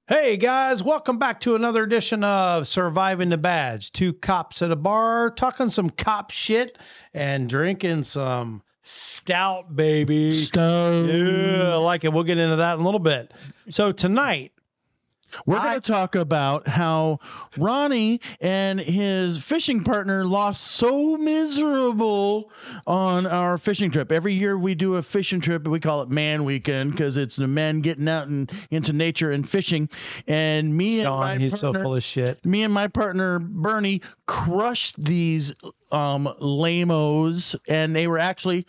Hey guys, welcome back to another edition of Surviving the Badge. Two cops at a bar talking some cop shit and drinking some stout, baby. Stout. Yeah, I like it. We'll get into that in a little bit. So tonight, we're going to talk about how Ronnie and his fishing partner lost so miserable on our fishing trip. Every year we do a fishing trip, and we call it Man Weekend because it's the men getting out and into nature and fishing. And me and my he's partner, so full of shit. Me and my partner Bernie crushed these lamos, and they were actually.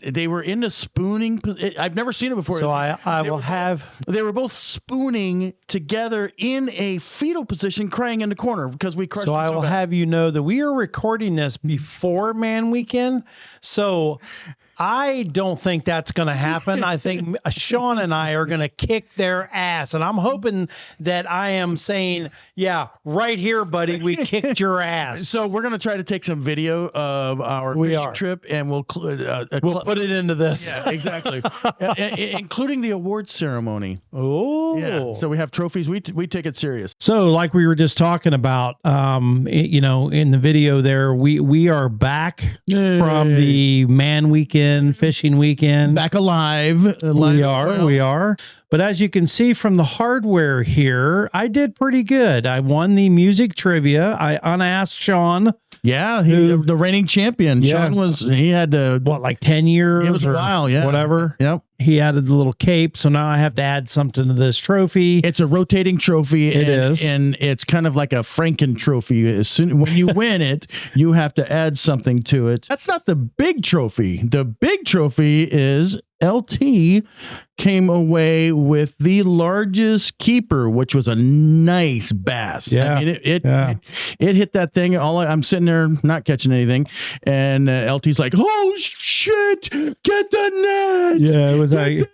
They were in the spooning. I've never seen it before. So They were both spooning together in a fetal position, crying in the corner because we crushed. So I will have you know that we are recording this before Man Weekend. So I don't think that's going to happen. I think Sean and I are going to kick their ass. And I'm hoping that I am saying, yeah, right here, buddy, we kicked your ass. So we're going to try to take some video of our fishing trip, and we'll put it into this. Yeah, exactly. Including the award ceremony. Oh. Yeah. So we have trophies. We take it serious. So like we were just talking about, you know, in the video there, we are back from the Man Weekend. Fishing weekend, back alive. We are. But as you can see from the hardware here, I did pretty good. I won the music trivia. I unasked Sean. Yeah, the reigning champion. Yeah. Sean he had like 10 years? It was a while, yeah. Whatever. Yep. He added the little cape, so now I have to add something to this trophy. It's a rotating trophy. It is. And it's kind of like a Franken trophy. When you win it, you have to add something to it. That's not the big trophy. The big trophy is LT came away with the largest keeper, which was a nice bass. Yeah. I mean, it hit that thing. I'm sitting there not catching anything, and LT's like, "Oh shit, get the net!" Yeah, it was like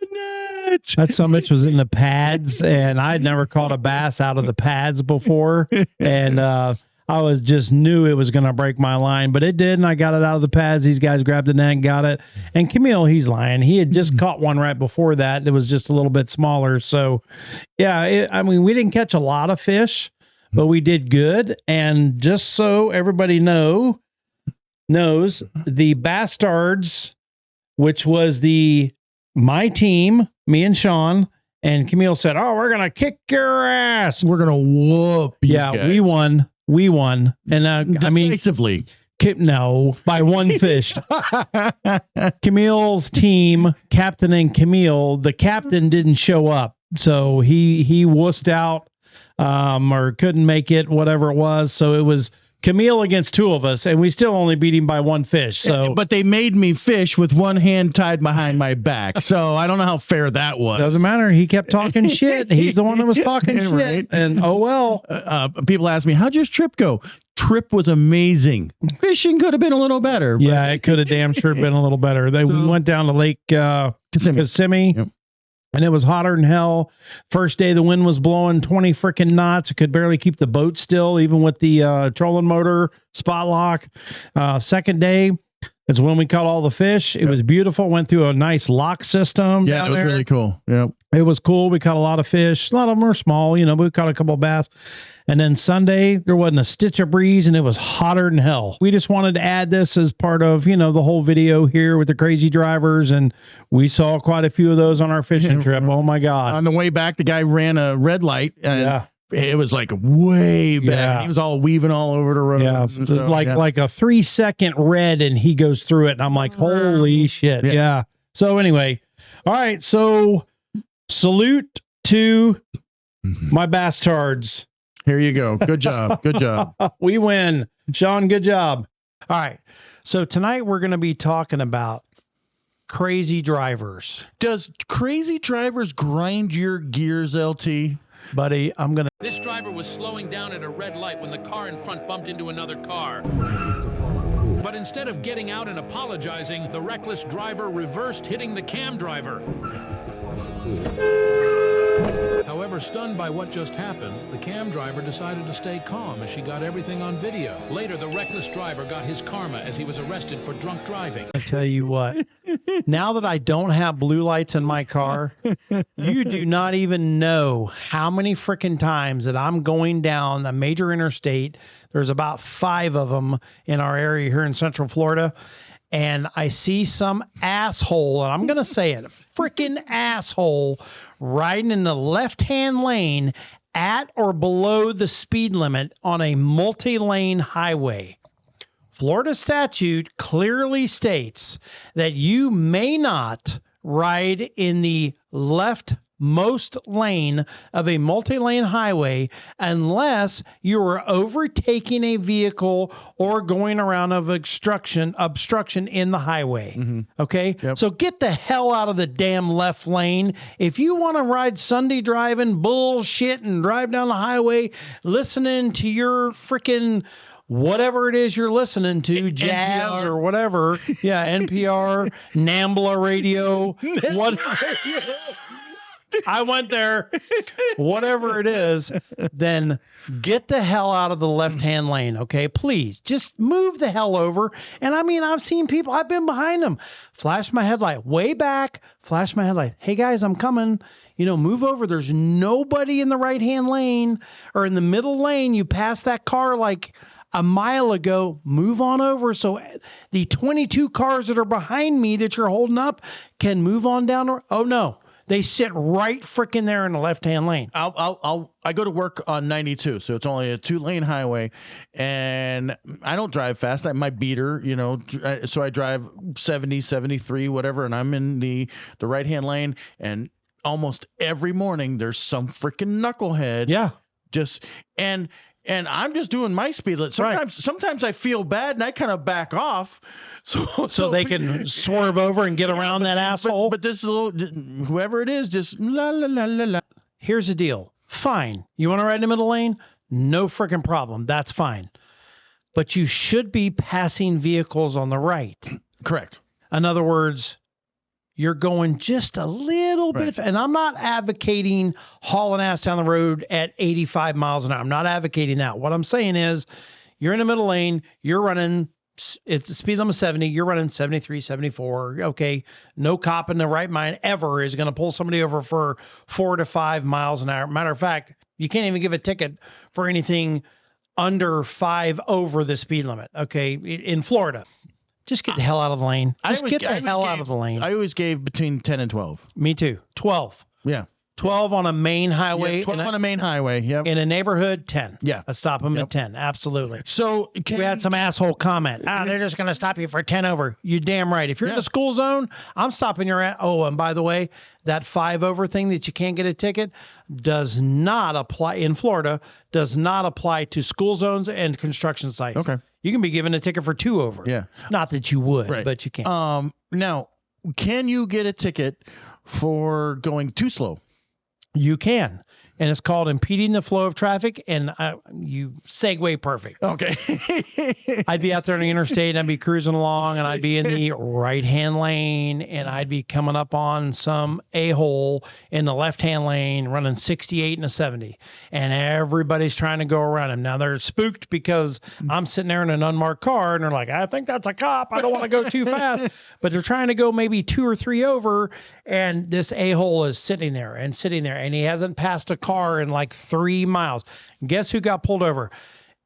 that summit was in the pads, and I'd never caught a bass out of the pads before, and I was just knew it was going to break my line, but it did, and I got it out of the pads. These guys grabbed the net and got it. And Camille, he's lying. He had just caught one right before that. It was just a little bit smaller. So, yeah, I mean, we didn't catch a lot of fish, but we did good. And just so everybody knows, the Bass-Tards, which was my team, me and Sean, and Camille said, "Oh, we're going to kick your ass. We're going to whoop you guys." We won. We won. And decisively. No, by one fish. Camille's team, Captain and Camille, the captain didn't show up. So he wussed out or couldn't make it, whatever it was. So it was Camille against two of us, and we still only beat him by one fish. So, but they made me fish with one hand tied behind my back. So I don't know how fair that was. Doesn't matter. He kept talking shit. He's the one that was talking shit. Right? And oh well. People ask me, "How'd your trip go?" Trip was amazing. Fishing could have been a little better. Yeah, it could have damn sure been a little better. We went down to Lake Kissimmee. Yep. And it was hotter than hell. First day, the wind was blowing 20 freaking knots. It could barely keep the boat still, even with the trolling motor, spot lock. Second day is when we caught all the fish. It was beautiful. Went through a nice lock system. Yeah, it was really cool. Yeah, it was cool. We caught a lot of fish. A lot of them were small, but we caught a couple of bass. And then Sunday, there wasn't a stitch of breeze, and it was hotter than hell. We just wanted to add this as part of, the whole video here with the crazy drivers, and we saw quite a few of those on our fishing trip. Oh, my God. On the way back, the guy ran a red light, and it was like way back. Yeah. He was all weaving all over the road. Yeah, so, like a 3-second red, and he goes through it, and I'm like, holy shit. Yeah. So anyway, all right, so salute to my Bass-Tards. Here you go. Good job. Good job. We win. Sean, good job. All right. So tonight we're going to be talking about crazy drivers. Does crazy drivers grind your gears, LT? Buddy, I'm going to... This driver was slowing down at a red light when the car in front bumped into another car. But instead of getting out and apologizing, the reckless driver reversed, hitting the cam driver. However, stunned by what just happened, the cam driver decided to stay calm as she got everything on video. Later, the reckless driver got his karma as he was arrested for drunk driving. I tell you what, now that I don't have blue lights in my car, you do not even know how many freaking times that I'm going down a major interstate. There's about 5 of them in our area here in Central Florida. And I see some asshole, and I'm going to say it, freaking asshole, riding in the left-hand lane at or below the speed limit on a multi-lane highway. Florida statute clearly states that you may not ride in the leftmost lane of a multi-lane highway unless you are overtaking a vehicle or going around of obstruction in the highway. Mm-hmm. Okay? Yep. So get the hell out of the damn left lane. If you want to ride Sunday driving bullshit and drive down the highway listening to your freaking whatever it is you're listening to, jazz NPR. or whatever. Yeah, NPR, NAMBLA radio, what I went there, whatever it is, then get the hell out of the left-hand lane, okay? Please, just move the hell over. And I mean, I've seen people, I've been behind them, flash my headlight way back, flash my headlight. Hey guys, I'm coming. You know, move over. There's nobody in the right-hand lane or in the middle lane. You passed that car like a mile ago, move on over so the 22 cars that are behind me that you're holding up can move on down. Oh no, they sit right freaking there in the left-hand lane. I go to work on 92, so it's only a 2-lane highway, and I don't drive fast. My beater, you know, so I drive 70, 73, whatever, and I'm in the right-hand lane, and almost every morning there's some freaking knucklehead. Yeah. And I'm just doing my speed limit. Sometimes I feel bad and I kind of back off, so they can swerve over and get around that asshole. But this little whoever it is, just la la la la la. Here's the deal. Fine, you want to ride in the middle lane? No freaking problem. That's fine. But you should be passing vehicles on the right. Correct. In other words, you're going just a little bit, and I'm not advocating hauling ass down the road at 85 miles an hour. I'm not advocating that. What I'm saying is you're in the middle lane, you're running, it's a speed limit of 70, you're running 73, 74. Okay, no cop in the right mind ever is going to pull somebody over for 4 to 5 miles an hour. Matter of fact, you can't even give a ticket for anything under 5 over the speed limit, okay, in Florida. Just get the hell out of the lane. Just get the hell out of the lane. I always gave between 10 and 12. Me too. 12. Yeah. 12 on a main highway. Yeah, 12 on a main highway. Yep. In a neighborhood, 10. Yeah. Let's stop them at 10. Absolutely. So we had some asshole comment. They're just going to stop you for 10 over. You damn right. If you're in the school zone, I'm stopping your at. Oh, and by the way, that 5 over thing that you can't get a ticket does not apply in Florida, does not apply to school zones and construction sites. Okay. You can be given a ticket for 2 over. Yeah. Not that you would, but you can. Now, can you get a ticket for going too slow? You can. And it's called impeding the flow of traffic. And you segue perfect. Okay. I'd be out there on the interstate and I'd be cruising along and I'd be in the right-hand lane and I'd be coming up on some a-hole in the left-hand lane running 68 and a 70. And everybody's trying to go around him. Now they're spooked because I'm sitting there in an unmarked car and they're like, I think that's a cop. I don't want to go too fast. But they're trying to go maybe 2 or 3 over and this a-hole is sitting there and he hasn't passed a car in like 3 miles. Guess who got pulled over?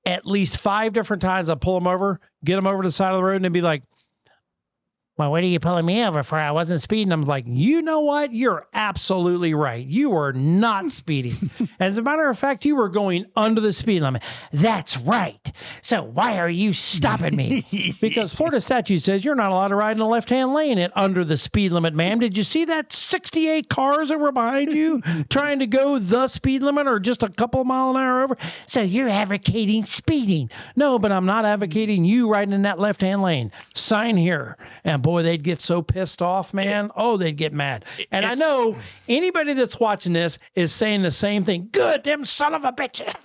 At least 5 different times I pull him over, get him over to the side of the road and they'd be like, well, what are you pulling me over for? I wasn't speeding. I'm like, you know what? You're absolutely right. You are not speeding. As a matter of fact, you were going under the speed limit. That's right. So why are you stopping me? Because Florida statute says you're not allowed to ride in the left-hand lane at under the speed limit, ma'am. Did you see that 68 cars that were behind you trying to go the speed limit or just a couple of mile an hour over? So you're advocating speeding. No, but I'm not advocating you riding in that left-hand lane. Sign here. And boy, they'd get so pissed off, man. They'd get mad. And I know anybody that's watching this is saying the same thing. Good, them son of a bitches.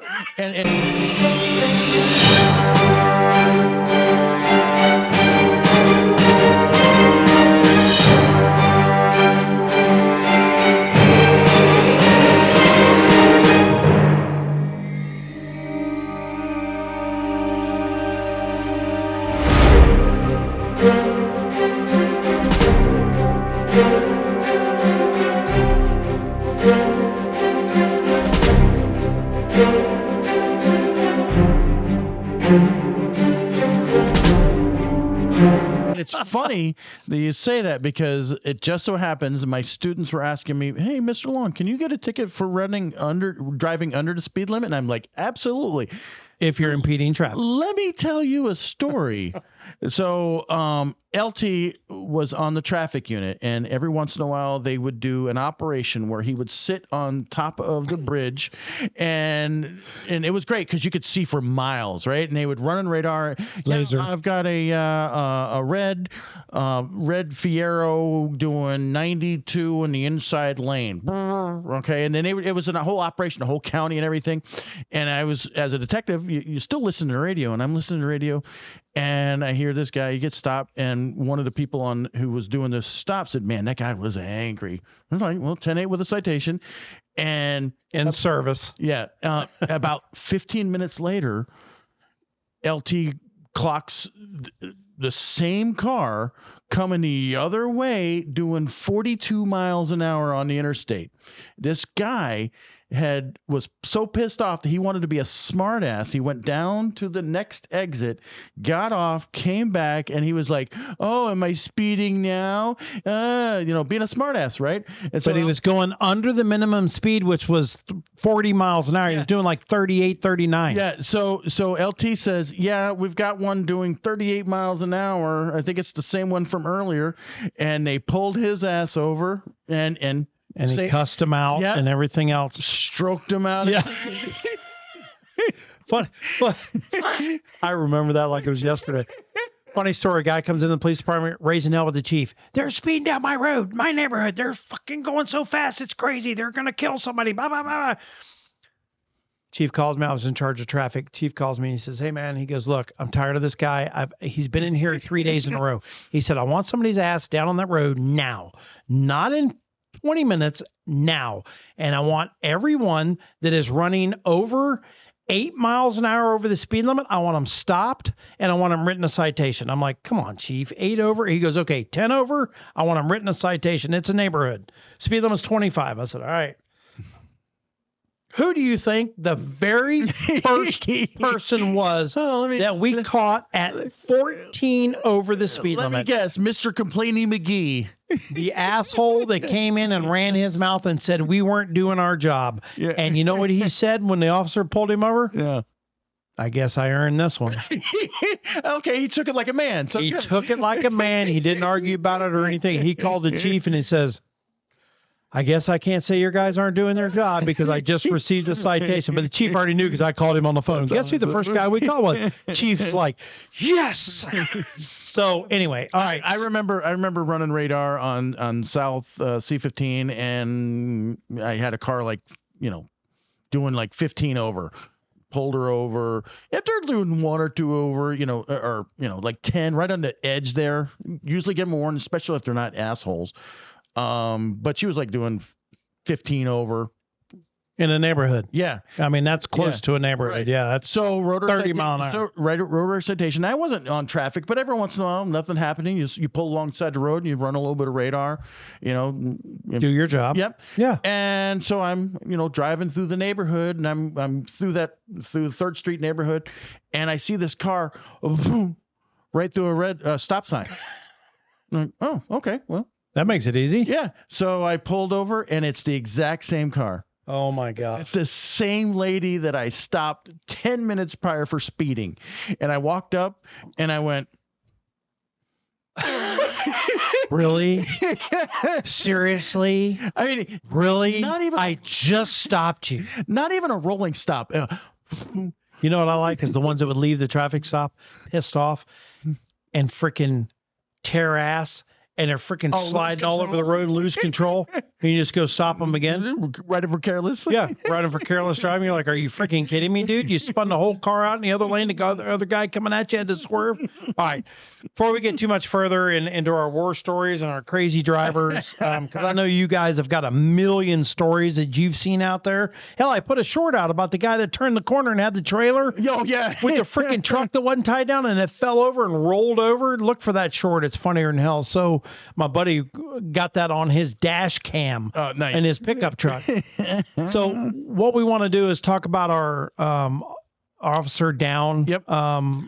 It's funny that you say that because it just so happens my students were asking me, "Hey, Mr. Long, can you get a ticket for driving under the speed limit?" And I'm like, "Absolutely." If you're impeding traffic. Let me tell you a story. So LT was on the traffic unit, and every once in a while they would do an operation where he would sit on top of the bridge, and it was great because you could see for miles, right? And they would run on radar. Laser. Yeah, I've got a red Fiero doing 92 in the inside lane. Okay, and then it was in a whole operation, the whole county and everything. And I was, as a detective, you still listen to the radio, and I'm listening to the radio, and I hear this guy, he gets stopped, and one of the people who was doing this stop said, "Man, that guy was angry." I was like, "Well, 10-8 with a citation." And In service. yeah, about 15 minutes later, LT clocks the same car coming the other way doing 42 miles an hour on the interstate. This guy was so pissed off that he wanted to be a smart ass. He went down to the next exit, got off, came back, and he was like, "Oh, am I speeding now?" Being a smart ass, right? And so But he was going under the minimum speed, which was 40 miles an hour. He was doing like 38, 39. Yeah, so LT says, "Yeah, we've got one doing 38 miles an hour. I think it's the same one from earlier." And they pulled his ass over and he cussed him out and everything else. Stroked him out. Yeah. Funny. I remember that like it was yesterday. Funny story. A guy comes into the police department, raising hell with the chief. "They're speeding down my road, my neighborhood. They're fucking going so fast. It's crazy. They're going to kill somebody. Blah, blah, blah, blah." Chief calls me. I was in charge of traffic. Chief calls me and he says, "Hey, man," he goes, "Look, I'm tired of this guy. He's been in here 3 days in a row." He said, "I want somebody's ass down on that road now, not in 20 minutes, now. And I want everyone that is running over 8 miles an hour over the speed limit, I want them stopped, and I want them written a citation." I'm like, "Come on, chief, 8 over?" He goes, "Okay, 10 over, I want them written a citation. It's a neighborhood. Speed limit's 25. I said, "All right." Who do you think the very first person was that we caught at 14 over the speed limit? Let me guess, Mr. Complaining McGee. The asshole that came in and ran his mouth and said we weren't doing our job. Yeah. And you know what he said when the officer pulled him over? Yeah. "I guess I earned this one." Okay, he took it like a man. So He took it like a man. He didn't argue about it or anything. He called the chief and he says, "I guess I can't say your guys aren't doing their job because I just received a citation." But the chief already knew because I called him on the phone. Guess who the first guy we called was? Chief's like, "Yes." So anyway, all right. I remember running radar on South C15, and I had a car doing like 15 over. Pulled her over. If they're doing 1 or 2 over, or like 10, right on the edge there. Usually get them a warning, especially if they're not assholes. But she was like doing 15 over In a neighborhood. Yeah. I mean, that's close to a neighborhood. Right. Yeah. That's So rotor 30 mile an hour. rotor citation. I wasn't on traffic, but every once in a while, nothing happening. You pull alongside the road and you run a little bit of radar, do your job. Yep. Yeah. And so I'm, driving through the neighborhood, and I'm through 3rd Street neighborhood, and I see this car right through a red stop sign. I'm like, oh, okay, well. That makes it easy. Yeah. So I pulled over, and it's the exact same car. Oh my God. It's the same lady that I stopped 10 minutes prior for speeding. And I walked up and I went, Really? Seriously? I mean, Really? Not even. I just stopped you. Not even a rolling stop. You know what I like is the ones that would leave the traffic stop pissed off and freaking tear ass. And they're freaking sliding all over the road, lose control. And you just go stop them again. Riding for careless. Yeah, riding for careless driving. You're like, are you freaking kidding me, dude? You spun the whole car out in the other lane. The other guy coming at you had to swerve. All right. Before we get too much further into our war stories and our crazy drivers, because I know you guys have got a million stories that you've seen out there. Hell, I put a short out about the guy that turned the corner and had the trailer. Oh, yeah. With the freaking truck that wasn't tied down and it fell over and rolled over. Look for that short. It's funnier than hell. So my buddy got that on his dash cam in his pickup truck. So what we want to do is talk about officer down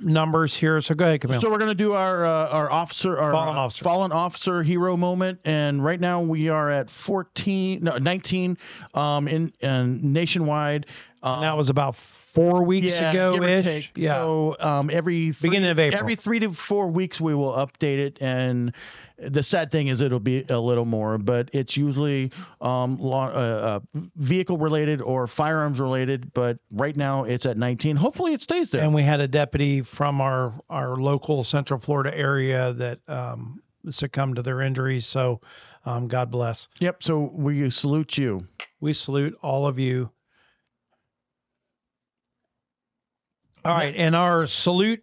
numbers here. So go ahead, Camille. So we're going to do our fallen officer hero moment. And right now we are at 19 nationwide. And that was about 4 weeks ago-ish. Yeah. So beginning of April. Every 3 to 4 weeks we will update it, and the sad thing is it'll be a little more, but it's usually vehicle related or firearms related. But right now it's at 19. Hopefully it stays there. And we had a deputy from our local Central Florida area that succumbed to their injuries. So God bless. Yep. So we salute you. We salute all of you. All right, and our salute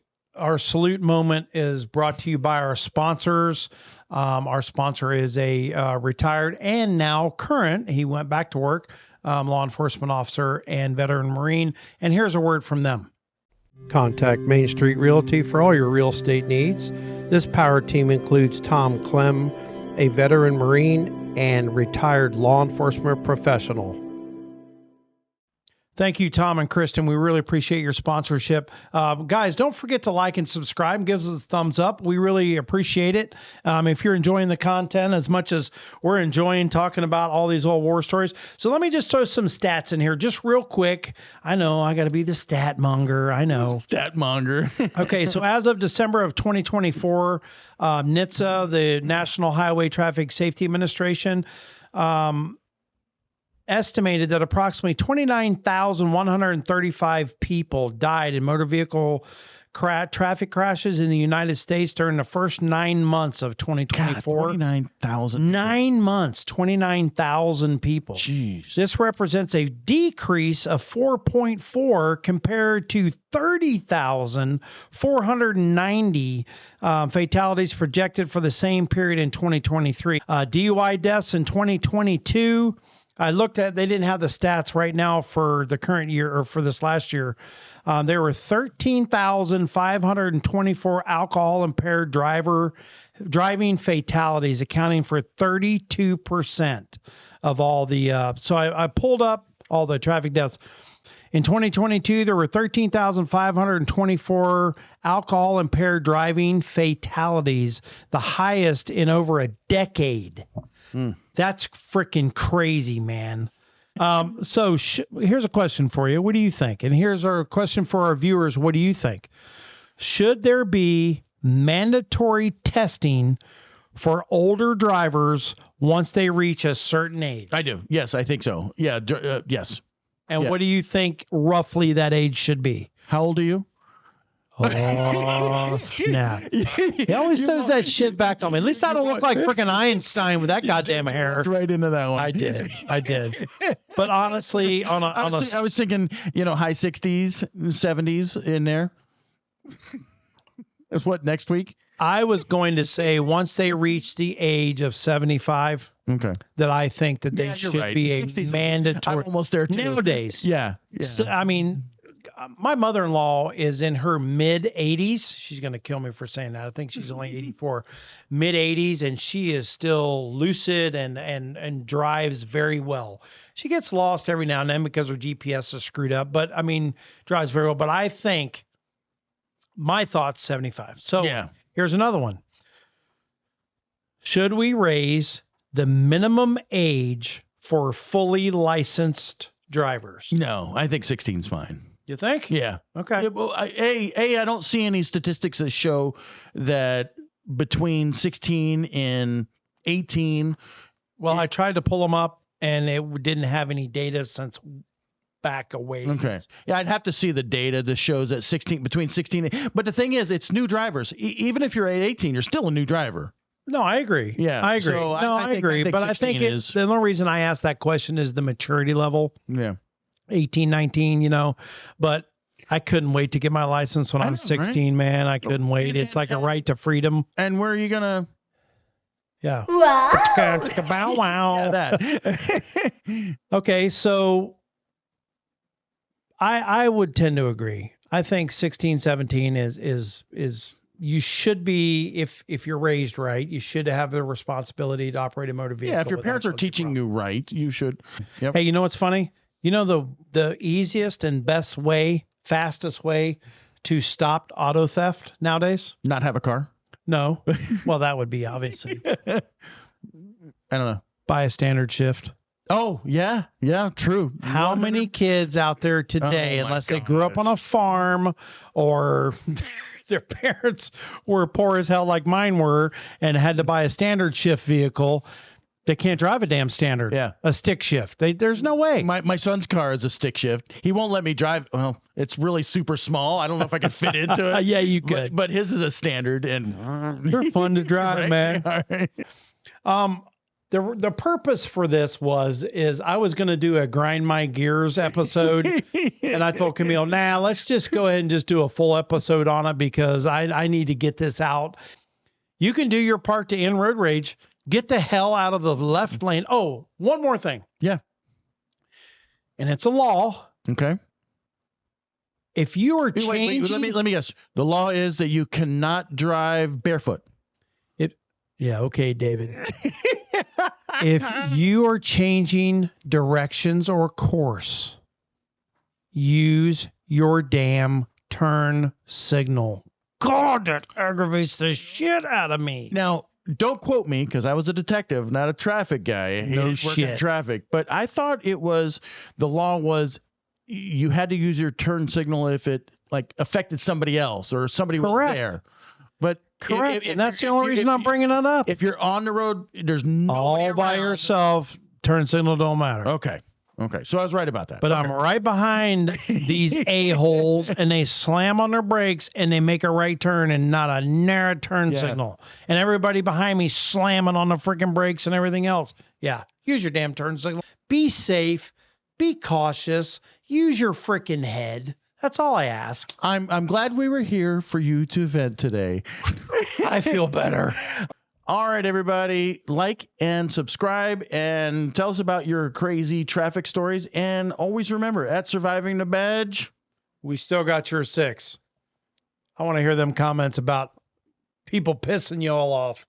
moment is brought to you by our sponsors. Our sponsor is a retired and now current, he went back to work, law enforcement officer and veteran Marine. And here's a word from them. Contact Mainstreet Realty for all your real estate needs. This power team includes Tom Clem, a veteran Marine and retired law enforcement professional. Thank you, Tom and Kristen. We really appreciate your sponsorship. Guys, don't forget to like and subscribe. Give us a thumbs up. We really appreciate it. If you're enjoying the content as much as we're enjoying talking about all these old war stories. So let me just throw some stats in here just real quick. I know I got to be the stat monger. I know. Stat monger. Okay, so as of December of 2024, NHTSA, the National Highway Traffic Safety Administration, estimated that approximately 29,135 people died in motor vehicle traffic crashes in the United States during the first 9 months of 2024. God, 29,000. 9 months, 29,000 people. Jeez. This represents a decrease of 4.4 compared to 30,490 fatalities projected for the same period in 2023. DUI deaths in 2022. I looked at, they didn't have the stats right now for the current year or for this last year. There were 13,524 alcohol impaired driving fatalities, accounting for 32% of all the, so I pulled up all the traffic deaths. In 2022, there were 13,524 alcohol impaired driving fatalities, the highest in over a decade. That's freaking crazy, man. So here's a question for you. What do you think? And here's our question for our viewers. What do you think? Should there be mandatory testing for older drivers once they reach a certain age? I do. Yes, I think so. Yeah. Yes. And what do you think roughly that age should be? How old are you? Oh, snap. He always throws that shit back on me. At least I don't look like freaking Einstein with that goddamn hair. Right into that one. I did. But honestly, I was thinking, high 60s, 70s in there. That's what, next week? I was going to say once they reach the age of 75, that I think that they should be a 60s, mandatory. I'm almost there too. Nowadays. Yeah. So, I mean, my mother-in-law is in her mid 80s. She's going to kill me for saying that. I think she's only 84, mid 80s, and she is still lucid and drives very well. She gets lost every now and then because her GPS is screwed up, but I mean, drives very well. But I think my thoughts 75. So here's another one. Should we raise the minimum age for fully licensed drivers? No, I think 16 is fine. You think? Yeah. Okay. Yeah, well, I don't see any statistics that show that between 16 and 18. Well, I tried to pull them up, and it didn't have any data since back away. Okay. Yeah, I'd have to see the data that shows that between 16. But the thing is, it's new drivers. Even if you're at 18, you're still a new driver. No, I agree. Yeah, I agree. So I agree. But I think the only reason I asked that question is the maturity level. Yeah. 18, 19, but I couldn't wait to get my license when I was 16, right? Man. I couldn't wait. It's like a right to freedom. And where are you going to? Yeah. Wow. Bow wow. That. Okay. So I would tend to agree. I think 16, 17 is you should be, if you're raised right, you should have the responsibility to operate a motor vehicle. Yeah. If your parents are teaching you right, you should. Yep. Hey, you know what's funny? You know, the easiest and best way fastest way to stop auto theft nowadays? Not have a car. No. Well, that would be obviously I don't know. buy a standard shift. Oh, yeah. Yeah, true. How many kids out there today, Oh, my unless they grew up gosh. on a farm or their parents were poor as hell like mine were and had to buy a standard shift vehicle, they can't drive a damn standard. Yeah. A stick shift. There's no way. My son's car is a stick shift. He won't let me drive. Well, it's really super small. I don't know if I could fit into it. Yeah, you could. But his is a standard, and They're fun to drive, Right? man. All right. The purpose for this is I was going to do a grind my gears episode, and I told Camille, nah, let's just go ahead and just do a full episode on it because I need to get this out. You can do your part to end road rage. Get the hell out of the left lane. Oh, one more thing. Yeah. And it's a law. Okay. If you are Wait, changing, let me guess. The law is that you cannot drive barefoot. yeah, okay, David. If you are changing directions or course, use your damn turn signal. God, that aggravates the shit out of me. Now, don't quote me because I was a detective, not a traffic guy. I No hated working shit. traffic, but I thought the law was you had to use your turn signal if it like affected somebody else or somebody Correct. was there. But Correct. And that's the if only you- reason if I'm you- bringing it up. If you're on the road, there's no All by yourself, turn signal don't matter. Okay. So I was right about that. But I'm right behind these a-holes, and they slam on their brakes, and they make a right turn and not a narrow turn Yeah. signal. And everybody behind me slamming on the freaking brakes and everything else. Yeah, use your damn turn signal. Be safe. Be cautious. Use your freaking head. That's all I ask. I'm glad we were here for you to vent today. I feel better. All right, everybody, like and subscribe and tell us about your crazy traffic stories. And always remember, at Surviving the Badge, We still got your 6. I want to hear them comments about people pissing you all off.